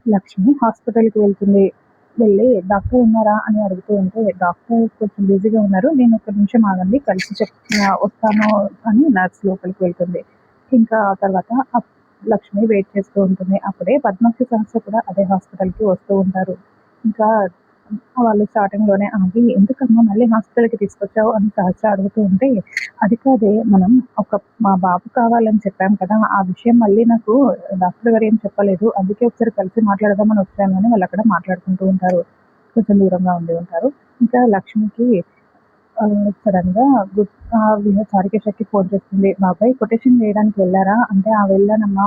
లక్ష్మి హాస్పిటల్‌కి వెళ్తుంది. వెళ్ళి డాక్టర్ ఉన్నారా అని అడుగుతూ ఉంటే, డాక్టర్ కొంచెం బిజీగా ఉన్నారు. నేను ఒక్క నిమిషం ఆగండి కలిసి వస్తాను అని నర్స్ లోపలికి వెళ్తుంది. ఇంకా ఆ తర్వాత లక్ష్మి వెయిట్ చేస్తూ ఉంటుంది. అప్పుడే పద్మాక్షి సహస్ర కూడా అదే హాస్పిటల్‌కి వస్తూ ఉంటారు. ఇంకా వాళ్ళు స్టార్టింగ్‌లోనే ఆగి, "ఎందుకమ్మా మళ్ళీ హాస్పిటల్‌కి తీసుకొచ్చావు?" అని సహస్ర అడుగుతూ ఉంటే, "అది కాదే మనం మా బాబు కావాలని చెప్పాం కదా! ఆ విషయం మళ్ళీ నాకు డాక్టర్ గారు ఏం చెప్పలేదు. అందుకే ఒకసారి కలిసి మాట్లాడదామని వచ్చాను" అని వాళ్ళక్కడ మాట్లాడుకుంటూ ఉంటారు. కొంచెం దూరంగా ఉండి ఉంటారు. ఇంకా లక్ష్మికి సడెన్‌గా చారుకేశవ్‌కి ఫోన్ చేస్తుంది. "బాబాయ్ కొటేషన్ వేయడానికి వెళ్లారా?" అంటే, "ఆ! వెళ్ళానమ్మా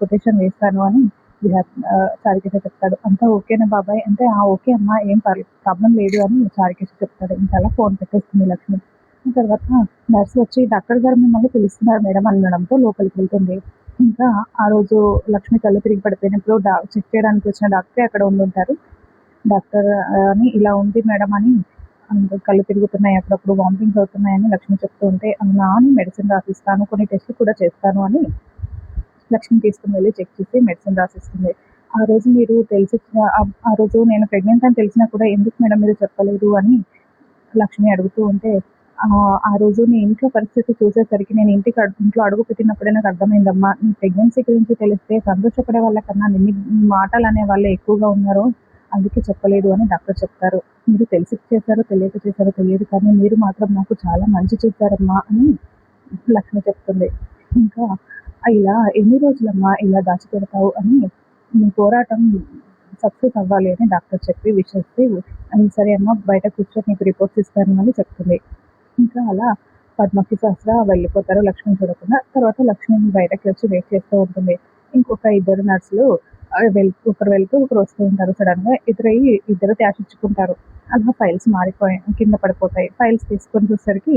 కొటేషన్ వేస్తాను" అని చారుకేశవ్ చెప్తాడు. "అంతా ఓకేనా బాబాయ్?" అంటే, "ఆ! ఓకే అమ్మా ఏం ప్రాబ్లమ్ లేదు" అని చారుకేశవ్ చెప్తాడు. ఇంకా అలా ఫోన్ పెట్టేస్తుంది లక్ష్మి. ఆ తర్వాత నర్స్ వచ్చి, "డాక్టర్ గారు మిమ్మల్ని పిలుస్తున్నారు మేడం" అనడంతో లోపలికి వెళ్తుంది. ఇంకా ఆ రోజు లక్ష్మి కళ్ళు తిరిగి పడిపోయినప్పుడు చెక్ చేయడానికి వచ్చిన డాక్టరే అక్కడ ఉండుంటారు. డాక్టర్ అని ఇలా ఉంది మేడం అని కళ్ళు తిరుగుతున్నాయి, అప్పుడప్పుడు వామిటింగ్స్ అవుతున్నాయని లక్ష్మి చెప్తూ ఉంటే, అవునా అని మెడిసిన్ రాసిస్తాను, కొన్ని టెస్టులు కూడా చేస్తాను అని లక్ష్మి తీసుకుని వెళ్ళి చెక్ చేసి మెడిసిన్ రాసిస్తుంది. ఆ రోజు మీరు ఆ రోజు నేను ప్రెగ్నెంట్ అని తెలిసినా కూడా ఎందుకు మేడం మీరు చెప్పలేదు అని లక్ష్మి అడుగుతూ ఉంటే, ఆ రోజు నీ ఇంట్లో పరిస్థితి చూసేసరికి నేను ఇంట్లో అడుగు పెట్టినప్పుడే నాకు అర్థమైందమ్మా, నీ ప్రెగ్నెన్సీ గురించి తెలిస్తే సంతోషపడే వాళ్ళకన్నా నిన్ని మాటలనే వాళ్ళే ఎక్కువగా ఉన్నారు. అందుకే చెప్పలేదు అని డాక్టర్ చెప్తారు. మీరు తెలిసి చేశారో తెలియక చేశారో తెలియదు కానీ మీరు మాత్రం నాకు చాలా మంచి చేశారమ్మా అని లక్ష్మి చెప్తుంది. ఇంకా ఇలా ఎన్ని రోజులమ్మా ఇలా దాచిపెడతావు అని నీ పోరాటం సక్సెస్ అవ్వాలి అని డాక్టర్ చెప్పి విషిస్తే, సరే అమ్మా బయట కూర్చొని నీకు రిపోర్ట్స్ ఇస్తాను అని చెప్తుంది. ఇంకా అలా పద్మాక్షి సహస్ర వెళ్ళిపోతారు లక్ష్మిని చూడకుండా. తర్వాత లక్ష్మి బయటకి వచ్చి వెయిట్ చేస్తూ ఉంటుంది. ఇంకొక ఇద్దరు నర్సులు ఒకరు వెళ్తూ ఒకరు వస్తూ ఉంటారు. సడన్‌గా ఎదురయ్యి ఇద్దరు డాషిచ్చుకుంటారు. అలా ఫైల్స్ మారిపోయాయి, కింద పడిపోతాయి. ఫైల్స్ తీసుకొని చూసేసరికి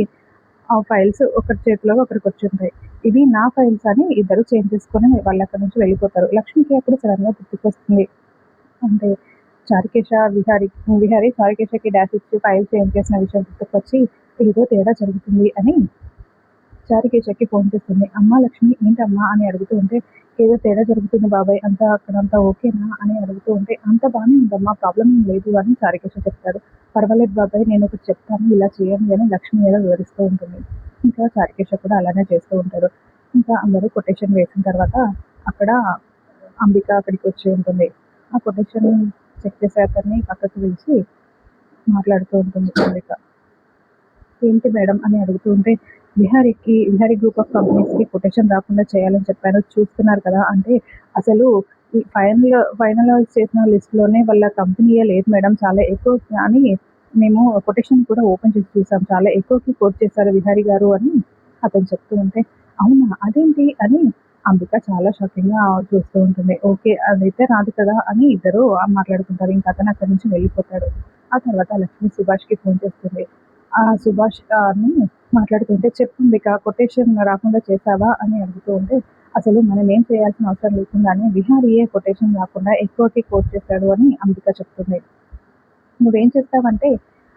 ఆ ఫైల్స్ ఒకరి చేతిలో ఒకరికొచ్చుంటాయి. ఇవి నా ఫైల్స్ అని ఇద్దరు చేంజ్ చేసుకొని వాళ్ళక్కడి నుంచి వెళ్ళిపోతారు. లక్ష్మికి అప్పుడు సడన్‌గా గుర్తుకొస్తుంది. అంటే విహారి చారుకేశకి డాష్ ఇచ్చి ఫైల్ చేంజ్ చేసిన విషయం గుర్తుకొచ్చి ఏదో తేడా జరుగుతుంది అని చారుకేశకి ఫోన్ చేస్తుంది. "అమ్మా లక్ష్మి ఏంటమ్మా" అని అడుగుతూ ఉంటే, "ఏదో తేడా జరుగుతుంది బాబాయ్ అక్కడంతా ఓకేనా" అని అడుగుతూ ఉంటే, "అంతా బానే ఉందమ్మా ప్రాబ్లమ్ ఏం లేదు" అని చారుకేశ చెప్తాడు. "పర్వాలేదు బాబాయ్ నేను ఒకటి చెప్తాను ఇలా చేయండి" అని లక్ష్మి ఏదో వివరిస్తూ ఉంటుంది. ఇంకా చారుకేశ కూడా అలానే చేస్తూ ఉంటాడు. ఇంకా అందరూ కొటేషన్ వేసిన తర్వాత అక్కడ అంబిక అక్కడికి వచ్చి ఉంటుంది. ఆ కొటేషన్ చెక్ చేసే అతన్ని పక్కకు పిలిచి మాట్లాడుతూ ఉంటుంది అంబిక. "ఏంటి మేడం" అని అడుగుతూ ఉంటే, విహారీ గ్రూప్ ఆఫ్ కంపెనీస్‌కి కొటేషన్ రాకుండా చేయాలని చెప్పాను. చూస్తున్నారు కదా! అంటే అసలు ఈ ఫైనలైజ్ చేసిన లిస్ట్‌లోనే వాళ్ళ కంపెనీయే లేదు మేడం. చాలా ఎక్కువ అని మేము కొటేషన్ కూడా ఓపెన్ చేసి చూసాం. చాలా ఎక్కువకి కోట్ చేశారు విహారీ గారు అని అతను చెప్తూ ఉంటే, "అవునా! అదేంటి?" అని అంబిక చాలా షాకింగ్‌గా చూస్తూ ఉంటుంది. ఓకే. అదైతే రాదు కదా! అని ఇద్దరు మాట్లాడుకుంటారు. ఇంక అతను అక్కడి నుంచి వెళ్ళిపోతాడు. ఆ తర్వాత లక్ష్మి సుభాష్‌కి ఫోన్ చేస్తుంది. సుభాష్ మాట్లాడుతుంటే, "చెప్పు అంబిక కొటేషన్ రాకుండా చేశావా?" అని అడుగుతూ ఉంటే, "అసలు మనం ఏం చేయాల్సిన అవసరం లేకుండానే విహారీయే కొటేషన్ రాకుండా ఎక్కువకి కోట్ చేశాడు" అని అంబిక చెప్తుంది. "నువ్వేం చేస్తావంటే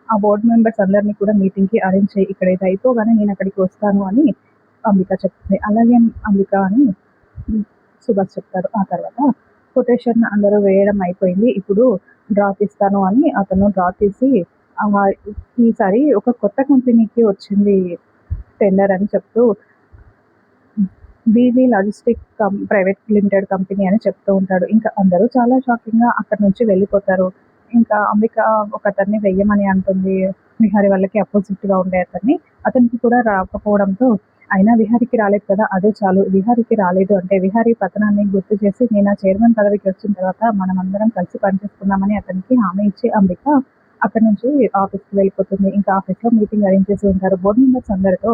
ఆ బోర్డ్ మెంబర్స్ అందరిని కూడా మీటింగ్‌కి అరేంజ్ చెయ్యి. ఇక్కడ ఇది అయిపోగానే నేను అక్కడికి వస్తాను" అని అంబిక చెప్తుంది. "అలాగే అంబిక" అని సుభాష్ చెప్తారు. ఆ తర్వాత కొటేషన్ అందరూ వేయడం అయిపోయింది. ఇప్పుడు డ్రా తీస్తాను అని అతను డ్రా తీసి ఆహ్, ఈసారి ఒక కొత్త కంపెనీకి వచ్చింది టెండర్ అని చెప్తూ BV logistic private limited company అని చెప్తూ ఉంటాడు. ఇంకా అందరూ చాలా షాకింగ్‌గా అక్కడి నుంచి వెళ్ళిపోతారు. ఇంకా అంబిక ఒకతన్ని వెయ్యమని అంటుంది. విహారీ వాళ్ళకి అపోజిట్‌గా ఉండే అతన్ని. అతనికి కూడా రాకపోవడంతో, అయినా విహారీకి రాలేదు కదా! అదే చాలు. విహారీకి రాలేదు అంటే విహారీ పతనాన్ని గుర్తు చేసి నేను ఆ చైర్మన్ పదవికి వచ్చిన తర్వాత మనమందరం కలిసి పనిచేసుకుందామని అతనికి హామీ ఇచ్చి అంబిక అక్కడి నుంచి ఆఫీస్‌కి వెళ్ళిపోతుంది. ఇంకా ఆఫీస్‌లో మీటింగ్ అరేంజ్ చేసి ఉంటారు. బోర్డ్ మెంబర్స్ అందరితో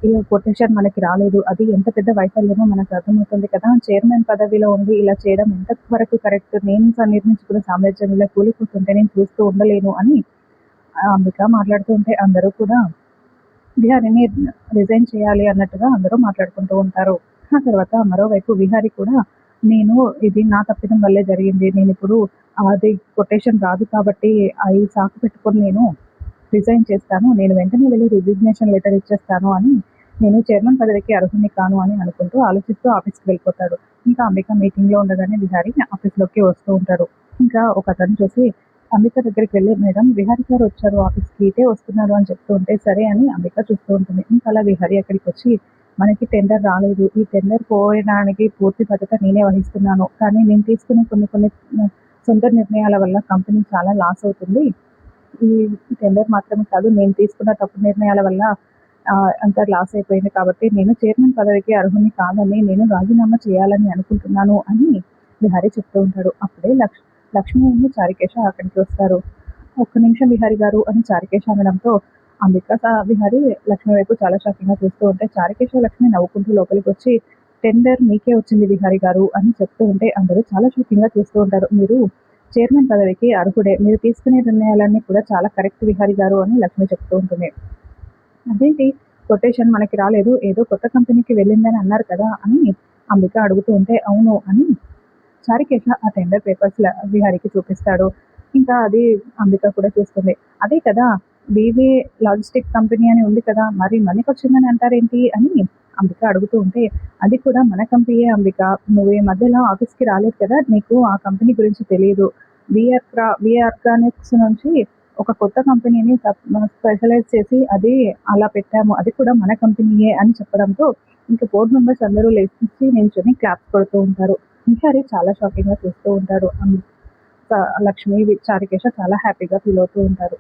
ఈ కొటేషన్ మనకి రాలేదు. అది ఎంత పెద్ద వైఫల్యమో మనకు అర్థమవుతుంది కదా! చైర్మన్ పదవిలో ఉండి ఇలా చేయడం ఎంత వరకు కరెక్ట్? నేను నిర్మించుకున్న సామ్రాజ్యం ఇలా కూలిపోతుంటే నేను చూస్తూ ఉండలేను అని అంబిక మాట్లాడుతూ ఉంటే అందరూ కూడా విహారీని రిజైన్ చేయాలి అన్నట్టుగా అందరూ మాట్లాడుకుంటూ ఉంటారు. ఆ తర్వాత మరోవైపు విహారీ కూడా నేను ఇది నా తప్పిదం వల్లే జరిగింది. నేనిప్పుడు అది కొటేషన్ రాదు కాబట్టి ఈ సాకు పెట్టుకొని నేను రిజైన్ చేస్తాను. నేను వెంటనే వెళ్ళి రిజిగ్నేషన్ లెటర్ ఇచ్చేస్తాను అని నేను చైర్మన్ పదవికి అర్హుడిని కాను అని అనుకుంటూ ఆలోచిస్తూ ఆఫీస్‌కి వెళ్ళిపోతాడు. ఇంకా అంబిక మీటింగ్లో ఉండగానే విహారి ఆఫీస్లోకి వస్తూ ఉంటాడు. ఇంకా ఒక అతను చూసి అంబిక దగ్గరికి వెళ్ళి, మేడం విహారి గారు వచ్చారు ఆఫీస్కి, ఇటే వస్తున్నారు అని చెప్తూ ఉంటే సరే అని అంబిక చూస్తూ ఉంటుంది. ఇంకా అలా విహారి అక్కడికి వచ్చి, మనకి టెండర్ రాలేదు, ఈ టెండర్ పోయడానికి పూర్తి బాధ్యత నేనే వహిస్తున్నాను, కానీ నేను తీసుకునే కొన్ని కొన్ని సొంత నిర్ణయాల వల్ల కంపెనీ చాలా లాస్ అవుతుంది. ఈ టెండర్ మాత్రమే కాదు, నేను తీసుకున్న తప్పు నిర్ణయాల వల్ల అంతా లాస్ అయిపోయింది, కాబట్టి నేను చైర్మన్ పదవికి అర్హుని కాదని నేను రాజీనామా చేయాలని అనుకుంటున్నాను అని విహారీ చెప్తూ ఉంటాడు. అప్పుడే లక్ష్మి చారుకేశ అక్కడికి వస్తారు. ఒక్క నిమిషం విహారీ గారు అని చారుకేశ అనడంతో అంబిక విహారీ లక్ష్మి వైపు చాలా షాకింగ్గా చూస్తూ ఉంటే చారుకేశ లక్ష్మి నవ్వుకుంటూ లోపలికి వచ్చి, టెండర్ మీకే వచ్చింది విహారీ గారు అని చెప్తూ ఉంటే అందరూ చాలా షాకింగ్గా చూస్తూ ఉంటారు. మీరు చైర్మన్ పదవికి అర్హుడే, మీరు తీసుకునే నిర్ణయాలన్నీ కూడా చాలా కరెక్ట్ విహారీ గారు అని లక్ష్మి చెప్తూ ఉంటుంది. అదేంటి కొటేషన్ మనకి రాలేదు, ఏదో కొత్త కంపెనీకి వెళ్ళిందని అన్నారు కదా అని అంబిక అడుగుతూ ఉంటే, అవును అని చారుకేశ ఆ టెండర్ పేపర్స్ విహారీకి చూపిస్తాడు. ఇంకా అది అంబిక కూడా చూస్తుంది. అదే కదా బీవీ లాజిస్టిక్ కంపెనీ అని ఉంది కదా, మరి మనకి వచ్చిందని అంటారేంటి అని అంబిక అడుగుతూ ఉంటే, అది కూడా మన కంపెనీయే అంబిక, నువ్వు ఈ మధ్యలో ఆఫీస్కి రాలేదు కదా, నీకు ఆ కంపెనీ గురించి తెలియదు. ఆర్గానిక్స్ నుంచి ఒక కొత్త కంపెనీని స్పెషలైజ్ చేసి అది అలా పెట్టాము, అది కూడా మన కంపెనీయే అని చెప్పడంతో ఇంకా బోర్డు మెంబర్స్ అందరూ లేచి నించొని క్లాప్స్ కొడుతూ ఉంటారు. విహారీ చాలా షాకింగ్గా చూస్తూ ఉంటాడు. లక్ష్మి చారుకేశ చాలా హ్యాపీగా ఫీల్ అవుతూ ఉంటారు.